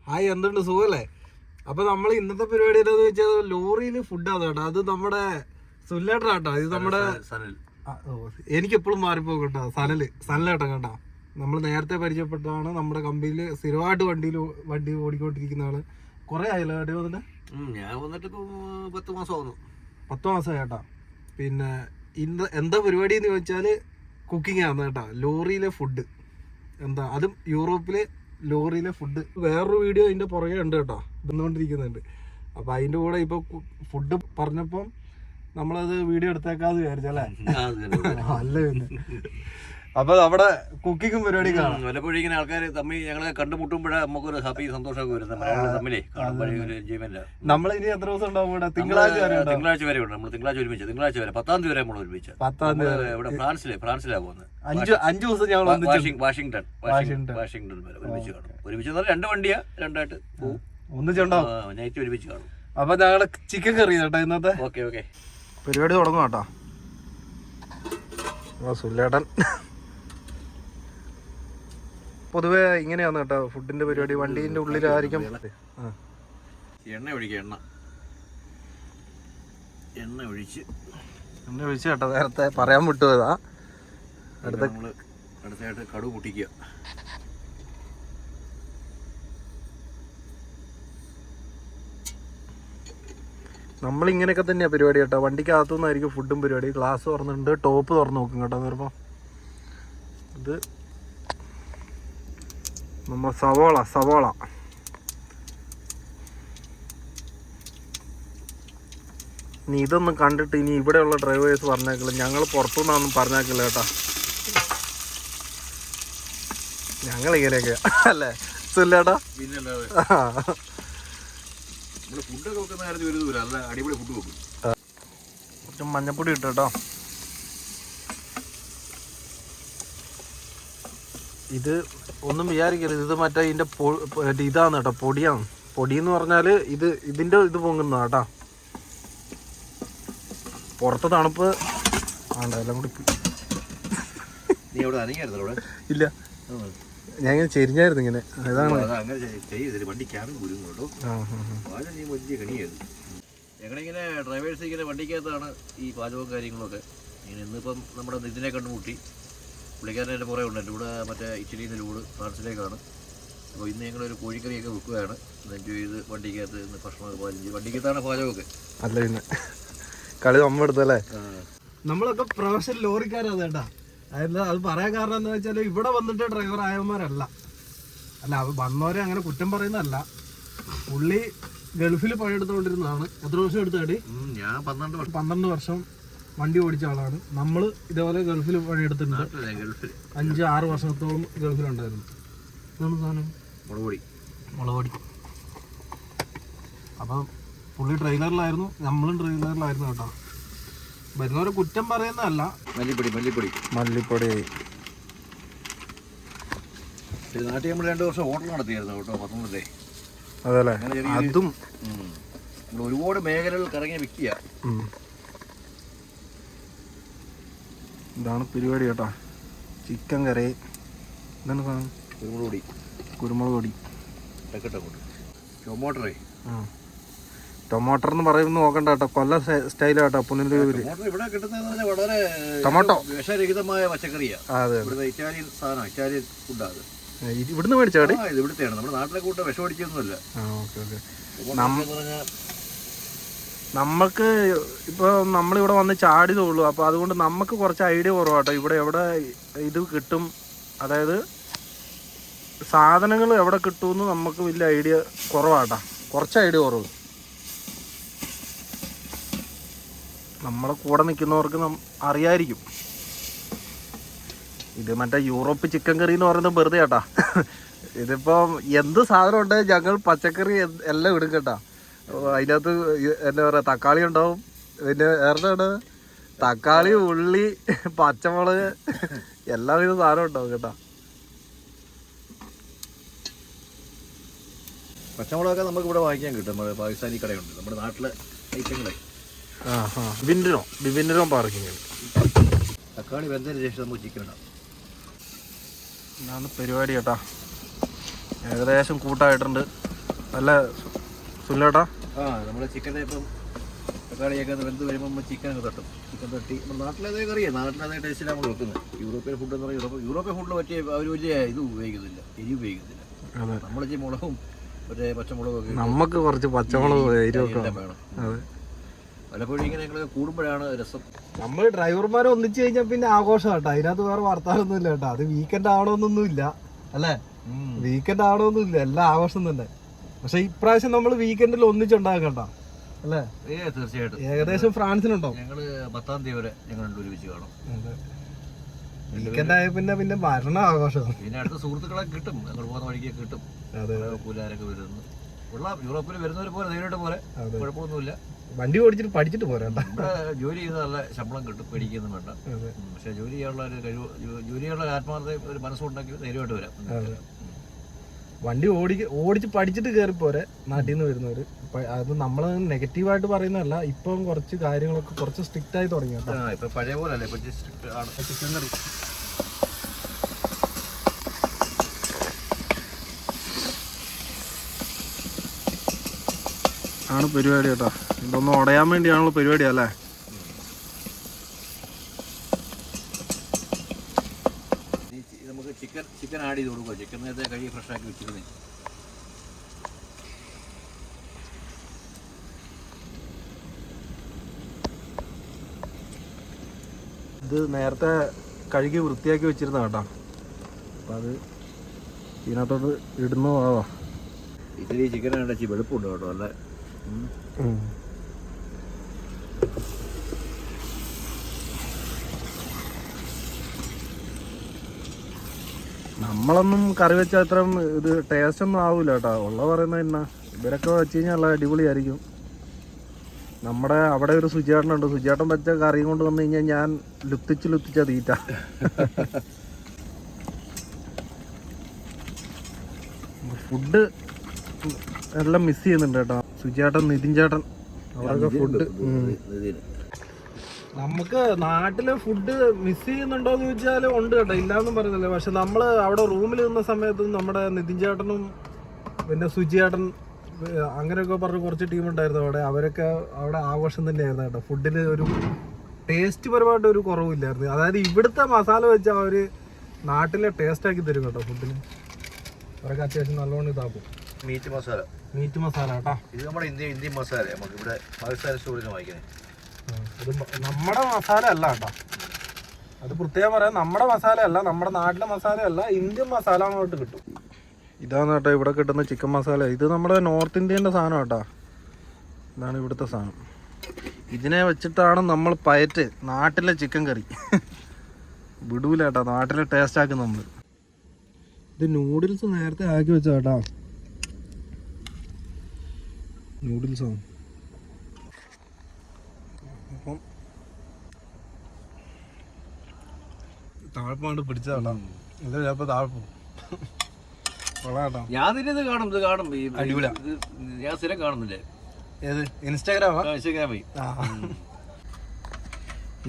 Hi, എന്തുണ്ട്, സുഖല്ലേ? അപ്പൊ നമ്മൾ ഇന്നത്തെ പരിപാടി എന്താന്ന് വെച്ചാൽ ലോറിയിൽ ഫുഡാണ് കേട്ടോ. അത് നമ്മുടെ സുല്ലേട്ടനാട്ടോ. ഇത് നമ്മുടെ എനിക്കെപ്പോഴും മാറിപ്പോ കേട്ടോ. സനലേട്ടൻ കേട്ടോ. നമ്മൾ നേരത്തെ പരിചയപ്പെട്ടതാണ്. നമ്മുടെ കമ്പനിയിൽ സ്ഥിരമായിട്ട് വണ്ടി ഓടിക്കൊണ്ടിരിക്കുന്ന ആള്. കുറെ ആയല്ലോ കേട്ടോ വന്നിട്ട്. ഞാൻ വന്നിട്ട് ഇപ്പൊ 10 മാസം ആവുന്നു. 10 മാസമായി കേട്ടോ. പിന്നെ എന്താ പരിപാടി എന്ന് ചോദിച്ചാല് കുക്കിംഗ് ആണ് കേട്ടോ. ലോറിയിലെ ഫുഡ് എന്താ, അതും യൂറോപ്പിലെ ലോറിയിലെ ഫുഡ്. വേറൊരു വീഡിയോ അതിന്റെ പുറകെ ഉണ്ട് കേട്ടോ, വന്നുകൊണ്ടിരിക്കുന്നുണ്ട്. അപ്പൊ അതിന്റെ കൂടെ ഇപ്പൊ ഫുഡ് പറഞ്ഞപ്പം നമ്മളത് വീഡിയോ എടുത്തേക്കാന്ന് വിചാരിച്ചല്ലേ? അല്ല പിന്നെ അപ്പൊ നമ്മുടെ കുക്കിങ്ങും പരിപാടി കാണാം. വല്ലപ്പോഴും ഇങ്ങനെ ആൾക്കാർ തമ്മിൽ ഞങ്ങളെ കണ്ടുമുട്ടുമ്പോഴേ നമുക്കൊരു ഹാപ്പി സന്തോഷമൊക്കെ വരുന്നത്. മലയാളികൾ തമ്മിലേ കാണുമ്പോൾ ഒരു എൻജോയ്മെന്റ്. നമ്മൾ ഇനി എത്ര ദിവസം ഉണ്ടാവും ഇവിടെ? തിങ്കളാഴ്ച വരെ ഉണ്ട്. നമ്മൾ തിങ്കളാഴ്ച ഒരുമിച്ച്, തിങ്കളാഴ്ച വരെ 10-ാം തീയതി വരെ നമ്മൾ ഒരുമിച്ച്. 10-ാം തീയതി ഇവിടെ ഫ്രാൻസിലാണ് പോകുന്നത്. 5 ദിവസം ഞങ്ങൾ വാഷിംഗ്ടൺ വരെ ഒരുമിച്ച് കാണും. ഒരുമിച്ച് 2 വണ്ടിയാ, 2ആയിട്ട് പോകും. ഒന്നിച്ചുണ്ടാവും, നൈറ്റ് ഒരുമിച്ച് കാണും. അപ്പൊ ഞങ്ങള് ചിക്കൻ കറി കേട്ടോ ഇന്നത്തെ. ഓക്കെ പരിപാടി തുടങ്ങും കേട്ടോ. സുല്ലേട്ടൻ പൊതുവെ ഇങ്ങനെയാണ് കേട്ടോ ഫുഡിന്റെ പരിപാടി. വണ്ടീന്റെ ഉള്ളിലായിരിക്കും എണ്ണ ഒഴിച്ച് കേട്ടോ. നേരത്തെ പറയാൻ വിട്ടുപോയതാ. അടുത്തായിട്ട് കടുക് പൊട്ടിക്കുക. നമ്മളിങ്ങനെയൊക്കെ തന്നെയാ പരിപാടി കേട്ടോ. വണ്ടിക്കകത്തുനിന്നായിരിക്കും ഫുഡും പരിപാടി. ഗ്ലാസ് തുറന്നിട്ടുണ്ട്, ടോപ്പ് തുറന്ന് നോക്കും കേട്ടോ. നേരപ്പം ഇത് നമ്മൾ സവോള ഇനി ഇതൊന്നും കണ്ടിട്ട് ഇനി ഇവിടെയുള്ള ഡ്രൈവേഴ്സ് പറഞ്ഞേക്കില്ല, ഞങ്ങൾ പുറത്തുനിന്നൊന്നും പറഞ്ഞേക്കില്ല കേട്ടോ. ഞങ്ങളിങ്ങനെയൊക്കെയാ അല്ലേ സുല്ലേട്ടാ? കുറച്ച് മഞ്ഞപ്പൊടി ഇട്ടു കേട്ടോ. ഇത് ഒന്നും വിചാരിക്കരുത്, ഇത് മറ്റേ ഇതിന്റെ ഇതാണ് കേട്ടോ, പൊടിയാണ്. പൊടി എന്ന് പറഞ്ഞാല് ഇതിന്റെ ഇത് പൊങ്ങുന്ന കേട്ടോ. പുറത്തെ തണുപ്പ് എല്ലാം കൂടി ഇല്ല. ഞാൻ ഇങ്ങനെ ചെരിഞ്ഞായിരുന്നു ഇങ്ങനെ. ഇതാണ് ഞങ്ങളിങ്ങനെ ഡ്രൈവേഴ്സ് ഇങ്ങനെ വണ്ടിക്കകത്താണ് ഈ പാചകവും കാര്യങ്ങളൊക്കെ. ഇങ്ങനെ ഇന്നിപ്പം നമ്മുടെ നിതിനെ കണ്ടുമുട്ടി. പുള്ളിക്കാരൻ എൻ്റെ പുറകെ ഉണ്ട്. എൻ്റെ കൂടെ മറ്റേ ഇറ്റലിയിൽ നിന്ന് ലൂഡ് ഫ്രാൻസിലേക്കാണ്. അപ്പോൾ ഇന്ന് ഞങ്ങളൊരു കോഴിക്കറിയൊക്കെ വെക്കുകയാണ്. എൻജോയ് ചെയ്ത് വണ്ടിക്കകത്ത് ഇന്ന് ഭക്ഷണമൊക്കെ പാചകം ചെയ്യും. വണ്ടിക്കകത്താണ് പാചകമൊക്കെ. അല്ല പിന്നെ കളി നമ്മ എടുത്തല്ലേ. നമ്മളൊക്കെ പ്രൊഫഷണൽ ലോറിക്കാരാണ് കേട്ടാ. അത് പറയാൻ കാരണം എന്താ വെച്ചാൽ ഇവിടെ വന്നിട്ട് ഡ്രൈവർ ആയവന്മാരല്ല. അല്ല വന്നവരെ അങ്ങനെ കുറ്റം പറയുന്നതല്ല. പുള്ളി ഗൾഫിൽ പണിയെടുത്തുകൊണ്ടിരുന്നതാണ്. എത്ര വർഷം എടുത്തേടി? ഞാൻ 12 വർഷം വണ്ടി ഓടിച്ച ആളാണ്. നമ്മൾ ഇതേപോലെ ഗൾഫിൽ പണിയെടുത്തിട്ടുണ്ട്. 5-6 വർഷത്തോളം ഗൾഫിലുണ്ടായിരുന്നു. ഇതാണ് സാധനം, മുളക് പൊടി. അപ്പം പുള്ളി ട്രെയിലറിലായിരുന്നു, നമ്മളും ട്രെയിലറിലായിരുന്നു കേട്ടോ. വരുന്നവരെ കുറ്റം പറയുന്നതല്ല. മല്ലിപ്പൊടി നാട്ടിൽ നമ്മൾ 2 വർഷം ഹോട്ടൽ നടത്തിയായിരുന്നു കേട്ടോ, പത്തനംതിട്ട. അതല്ലേ, അതും ഒരുപാട് മേഖലകൾ കറങ്ങിയ വ്യക്തിയാ. ഇതാണ് പരിപാടി കേട്ടോ. ചിക്കൻ കറി. എന്താണ് സാധനം? കുരുമുളക് പൊടി. ടൊമാറ്റോ എന്ന് പറയുന്നത് നോക്കണ്ട കേട്ടോ, കൊല്ല സ്റ്റൈൽ കേട്ടോ. പുനലൂര് ഇവിടെ കിട്ടുന്നത് വളരെ ടൊമാറ്റോ വിഷരഹിതമായ പച്ചക്കറിയാ. അതെ, ഇറ്റാലിയൻ സാധനം, ഇറ്റാലിയൻ ഫുഡാണ്. ഇവിടുന്ന് മേടിച്ചാടി? ഇത് ഇവിടുത്തെയാണ്. നമ്മുടെ നാട്ടിലെ കൂട്ട വിഷം അടിച്ചൊന്നുമല്ല. നമ്മൾക്ക് ഇപ്പോൾ നമ്മളിവിടെ വന്ന് ചാടിയതുള്ളൂ. അപ്പോൾ അതുകൊണ്ട് നമുക്ക് കുറച്ച് ഐഡിയ കുറവാട്ടോ. ഇവിടെ എവിടെ ഇത് കിട്ടും, അതായത് സാധനങ്ങൾ എവിടെ കിട്ടുമെന്ന് നമുക്ക് വലിയ ഐഡിയ കുറവാട്ടോ. കുറച്ച് ഐഡിയ കുറവ്. നമ്മളെ കൂടെ നിൽക്കുന്നവർക്ക് അറിയായിരിക്കും. ഇത് മറ്റേ യൂറോപ്പ് ചിക്കൻ കറി എന്ന് പറയുന്നത് വെറുതെ കേട്ടാ. ഇതിപ്പം എന്ത് സാധനം ഉണ്ടെങ്കിൽ ഞങ്ങൾ പച്ചക്കറി എല്ലാം ഇടും കേട്ടാ. അതിനകത്ത് എന്താ പറയുക, തക്കാളി ഉണ്ടാവും, പിന്നെ വേറെ തക്കാളി, ഉള്ളി, പച്ചമുളക്, എല്ലാവിധ സാധനം ഉണ്ടാവും കേട്ടാ. പച്ചമുളകൊക്കെ നമുക്ക് ഇവിടെ വാങ്ങിക്കാൻ കിട്ടും. പാകിസ്ഥാനി കടയുണ്ട്, നമ്മുടെ നാട്ടിലെ ഐറ്റങ്ങളെ. വിഭിന്നരോ പാർക്കിങ്. തക്കാളി വെന്തതിന് ശേഷം നമുക്ക് ചിക്കൻ ഇടാം. ഇതാണ് പരിപാടി കേട്ടാ. ഏകദേശം കൂട്ടായിട്ടുണ്ട്. അല്ല സുല്ലേട്ടാ? നമ്മുടെ ചിക്കനെ ഇപ്പം തക്കാളിയൊക്കെ വെന്ത് വരുമ്പോൾ ചിക്കനൊക്കെ തട്ടും. ചിക്കൻ തട്ടി നമ്മുടെ നാട്ടിലതേ കറിയാണ്, നാട്ടിലതേ ടേസ്റ്റിലാണ് നമ്മൾ വെക്കുന്നത്. യൂറോപ്യൻ ഫുഡ് എന്ന് പറയുമ്പോൾ യൂറോപ്യൻ ഫുഡിൽ പറ്റിയ അവർ വലിയ ഇത് ഉപയോഗിക്കുന്നില്ല, എരി ഉപയോഗിക്കുന്നില്ല. നമ്മൾ ഈ മുളകും മറ്റേ പച്ചമുളകും ഒക്കെ നമുക്ക് കുറച്ച് പച്ചമുളക് വേണം. പലപ്പോഴും ഇങ്ങനെയൊക്കെ കൂടുമ്പോഴാണ് രസം. നമ്മൾ ഡ്രൈവർമാരെ ഒന്നിച്ചു കഴിഞ്ഞാൽ പിന്നെ ആഘോഷം കേട്ടോ, അതിനകത്ത് വേറെ വർത്താനൊന്നും ഇല്ല കേട്ടോ. അത് വീക്കെൻഡ് ആവണമെന്നൊന്നും ഇല്ല അല്ലേ, വീക്കെൻഡ് ആവണമെന്നും ഇല്ല, എല്ലാം ആഘോഷം തന്നെ. പക്ഷെ ഇപ്രാവശ്യം നമ്മൾ വീക്കെൻഡിൽ ഒന്നിച്ചുണ്ടാക്കണ്ട അല്ലേ? തീർച്ചയായിട്ടും. ഏകദേശം ഫ്രാൻസിനുണ്ടോ? ഞങ്ങള് 10-ാം തീയതി വരെ ഞങ്ങൾ ഒരുമിച്ച് കാണും. വീക്കെൻഡ് ആയ പിന്നെ ഭരണ ആഘോഷം. പിന്നെ അടുത്ത സുഹൃത്തുക്കളെ കിട്ടും, ഞങ്ങൾ പോകുന്ന വഴിക്ക് കിട്ടും. കൂലാരൊക്കെ വരുന്നു. യൂറോപ്പിൽ വരുന്നവരെ പോലെ നേരിട്ട് പോലെ കുഴപ്പമൊന്നുമില്ല. വണ്ടി ഓടിച്ചിട്ട് പഠിച്ചിട്ട് പോരാ. ജോലി ചെയ്ത് നല്ല ശമ്പളം കിട്ടും, പേടിക്കൊന്നും വേണ്ട. പക്ഷെ ജോലി ചെയ്യാനുള്ള ഒരു കഴിവ്, ജോലി ചെയ്യാനുള്ള ആത്മാർത്ഥത, ഒരു മനസ്സുണ്ടാക്കി ധൈര്യമായിട്ട് വരാം. വണ്ടി ഓടിച്ച് പഠിച്ചിട്ട് കയറിപ്പോരെ നാട്ടിൽ നിന്ന് വരുന്നവര്. അത് നമ്മൾ നെഗറ്റീവായിട്ട് പറയുന്നതല്ല, ഇപ്പം കുറച്ച് കാര്യങ്ങളൊക്കെ കുറച്ച് സ്ട്രിക്റ്റ് ആയി തുടങ്ങി കേട്ടോ. ഇപ്പൊ പഴയ പോലെ അല്ലേ, കുറച്ച് സ്ട്രിക്റ്റ് ആണ്. ചിക്കൻ കറി ആണ് പരിപാടി കേട്ടോ. ഇതൊന്നും ഉടയാൻ വേണ്ടിയാണല്ലോ പരിപാടി അല്ലേ? നമുക്ക് ചിക്കൻ ആഡ് ചെയ്ത് കൊടുക്കുക. ചിക്കൻ നേരത്തെ കഴുകി ഫ്രഷാക്കി വെച്ചിരുന്നേ. ഇത് നേരത്തെ കഴുകി വൃത്തിയാക്കി വെച്ചിരുന്ന കേട്ടോ. അപ്പം അത് ഇതിനകത്തോട്ട് ഇടുന്നു ആവാ. ഇത്തിരി ചിക്കൻ അടച്ച് വെളുപ്പുണ്ട് കേട്ടോ, അല്ല നമ്മളൊന്നും കറി വെച്ചാൽ അത്രയും ഇത് ടേസ്റ്റ് ഒന്നും ആവൂല കേട്ടോ. ഉള്ള പറയുന്നത് എന്നാ, ഇവരൊക്കെ വെച്ച് കഴിഞ്ഞാൽ നല്ല അടിപൊളിയായിരിക്കും. നമ്മുടെ അവിടെ ഒരു സുചേട്ടനുണ്ട്, സുചേട്ടൻ വെച്ച കറിയും കൊണ്ട് വന്നു കഴിഞ്ഞാൽ ഞാൻ ലുത്തിച്ച തീറ്റ. ഫുഡ് എല്ലാം മിസ് ചെയ്യുന്നുണ്ട് കേട്ടോ. സുചേട്ടൻ, നിതിൻ ചേട്ടൻ, അവരൊക്കെ ഫുഡ്. നമുക്ക് നാട്ടിലെ ഫുഡ് മിസ് ചെയ്യുന്നുണ്ടോ എന്ന് ചോദിച്ചാൽ ഉണ്ട് കേട്ടോ, ഇല്ലാന്നും പറയുന്നില്ല. പക്ഷെ നമ്മൾ അവിടെ റൂമിൽ നിന്ന സമയത്തും നമ്മുടെ നിതിൻ ചേട്ടനും പിന്നെ സുചേട്ടൻ അങ്ങനെയൊക്കെ പറഞ്ഞ് കുറച്ച് ടീമുണ്ടായിരുന്നു അവിടെ. അവരൊക്കെ അവിടെ ആഘോഷം തന്നെയായിരുന്നു കേട്ടോ. ഫുഡിന് ഒരു ടേസ്റ്റ് പരമായിട്ട് ഒരു കുറവില്ലായിരുന്നു. അതായത് ഇവിടുത്തെ മസാല വെച്ച് അവർ നാട്ടിലെ ടേസ്റ്റ് ആക്കി തരും കേട്ടോ ഫുഡിന്. അവരൊക്കെ അത്യാവശ്യം നല്ലോണം ഇതാക്കും. മീറ്റ് മസാല കേട്ടോ. ഇത് നമ്മുടെ ഇന്ത്യൻ മസാല. നമുക്ക് ഇവിടെ പാകിസ്ഥാൻ സ്റ്റോറിൽ വാങ്ങിക്കുന്നത്. ഇത് നമ്മുടെ മസാല അല്ല കേട്ടോ, അത് പ്രത്യേകം പറയാം. നമ്മുടെ മസാല അല്ല, നമ്മുടെ നാട്ടിലെ മസാല അല്ല, ഇന്ത്യൻ മസാല അങ്ങോട്ട് കിട്ടും. ഇതാണ് കേട്ടോ ഇവിടെ കിട്ടുന്ന ചിക്കൻ മസാല. ഇത് നമ്മുടെ നോർത്ത് ഇന്ത്യൻ്റെ സാധനം കേട്ടോ. ഇതാണ് ഇവിടുത്തെ സാധനം. ഇതിനെ വെച്ചിട്ടാണ് നമ്മൾ പയറ്റ് നാട്ടിലെ ചിക്കൻ കറി വിടൂല കേട്ടോ, നാട്ടിലെ ടേസ്റ്റ് ആക്കും നമ്മൾ. ഇത് നൂഡിൽസ് നേരത്തെ ആക്കി വെച്ച കേട്ടോ, നൂഡിൽസാണ്. അപ്പം താഴ്പ്പാണ്ട് പിടിച്ചതാട്ടോ, ഇത് ചിലപ്പോൾ താഴ്പ്പോ. ഞാൻ ഇത് കാണും അടിപൊളി. ഞാൻ സ്ഥിരം കാണുന്നില്ലേ? ഏത് ഇൻസ്റ്റാഗ്രാമാ? ഇൻസ്റ്റാഗ്രാമേ.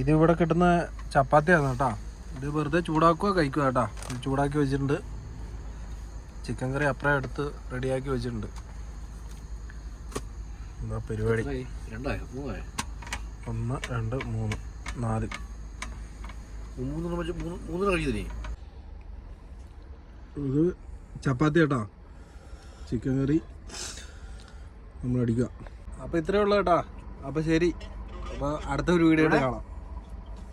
ഇത് ഇവിടെ കിട്ടുന്ന ചപ്പാത്തിയാണ് കേട്ടോ. ഇത് വെറുതെ ചൂടാക്കുക കഴിക്കുക കേട്ടോ. ഇത് ചൂടാക്കി വെച്ചിട്ടുണ്ട്. ചിക്കൻ കറി അപ്പുറം എടുത്ത് റെഡിയാക്കി വെച്ചിട്ടുണ്ട്. എന്താ പരിപാടി? 1 2 3 4 ഇത് ചപ്പാത്തി കേട്ടോ, ചിക്കൻ കറി നമ്മൾ അടിക്കുക. അപ്പോൾ ഇത്രയേ ഉള്ളൂ കേട്ടോ. അപ്പോൾ ശരി, അപ്പോൾ അടുത്തൊരു വീഡിയോ ആയിട്ട് കാണാം.